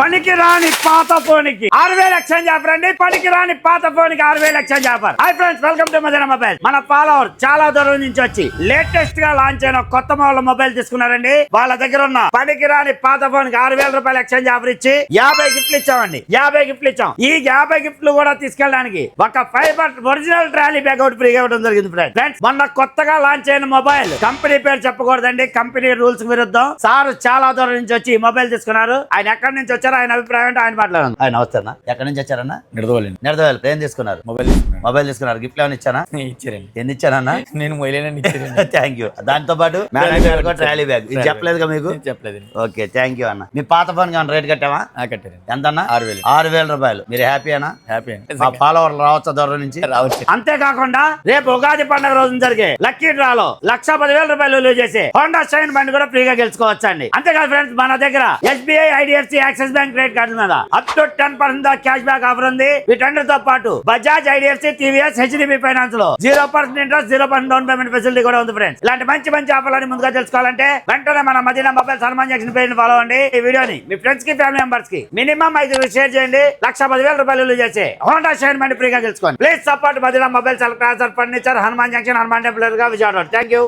పనికి రాని పాత ఫోన్ కి 6000 ఎక్స్చేంజ్ ఆఫర్ అండి. పనికి రాని పాత ఫోన్ కి 6000 exchange offer. Hi friends, welcome to Madina mobile. మన ఫాలోవర్ చాలా దూరం నుంచి వచ్చి లేటెస్ట్ గా లాంచ్ అయిన కొత్త మోడల్ మొబైల్ తీసుకున్నారండి. వాళ్ళ దగ్గర ఉన్న పనికి రాని పాత ఫోన్ కి 6000 రూపాయలు ఎక్స్చేంజ్ ఆఫర్ ఇచ్చి 50 గిఫ్ట్లు ఇచ్చామండి. 50 గిఫ్ట్లు ఇచ్చాం. ఈ 50 గిఫ్ట్లు కూడా తీసుకెళ్ళడానికి ఒక ఫైబర్ ఒరిజినల్ ట్రాలీ బ్యాగ్ ఒకటి ఫ్రీగా ఇవ్వడం జరిగింది. ఫ్రెండ్స్, మొన్న కొత్తగా లాంచ్ అయిన మొబైల్, కంపెనీ పేరు చెప్పకూడదండి, కంపెనీ రూల్స్ విరుద్ధం. సార్ చాలా దూరం నుంచి వచ్చి ఈ మొబైల్ తీసుకున్నారు. ఆయన ఎక్కడి నుంచి వచ్చారో ఆయన అభిప్రాయం అంటే ఆయన మాట్లాడారు. ఆయన వస్తారా? ఎక్కడి నుంచి వచ్చారన్నా? నిడదవల్లి. ఏం తీసుకున్నారు? మొబైల్ తీసుకున్నారు. గిఫ్ట్ ఏమైనా ఇచ్చానా? ఇచ్చారండి. ఎన్ని ఇచ్చానన్నా? నేను థ్యాంక్ యూ. దాంతో పాటు ట్రాలీ బ్యాగ్ ఇది చెప్పలేదుగా మీకు? చెప్పలేదు. ఓకే, థ్యాంక్ యూ అన్న. మీ పాత ఫోన్ కానీ రేట్ కట్టావా? కట్టారు. ఎంత అన్న? 6000 రూపాయలు. మీరు హ్యాపీనా? హ్యాపీ. మా ఫాలోవర్లు రావచ్చా దూరం నుంచి? రావచ్చు. అంతేకాకుండా రేపు ఉగాది పండుగ రోజు జరిగే లక్కీ డ్రాలో 1,10,000 రూపాయలు విలువ చేసి హోండా షైన్ బండి కూడా ఫ్రీగా గెలుచుకోవచ్చు అండి. అంతేకాదు ఫ్రెండ్స్, మన దగ్గర SBI, IDFC, axis bank credit కార్డుల మీద up to 10% cash back offer ఉంది. వీటన్నిటితో పాటు Bajaj, IDFC, TVS, HDB finance లో 0% ఇంట్రెస్ట్, 0% డౌన్ పేమెంట్ ఫెసిలిటీ కూడా ఉంది. ఫ్రెండ్స్, ఇలాంటి మంచి మంచి ఆఫర్లని ముందుగా తెలుసుకోవాలంటే వెంటనే మన Madina mobile Hanuman junction page follow అండి. ఈ వీడియోని మీ ఫ్రెండ్స్ కి, ఫ్యామిలీ మెంబర్స్ కి మినిమం 5 షేర్ చేయండి. 1,10,000 రూపాయలు విలువ చేసి హోండా షైన్ బండి ఫ్రీగా గెలుచుకోండి. Please support Madina mobile, furniture, Hanuman junction, Hanuman temple, Vijayawada. Thank you.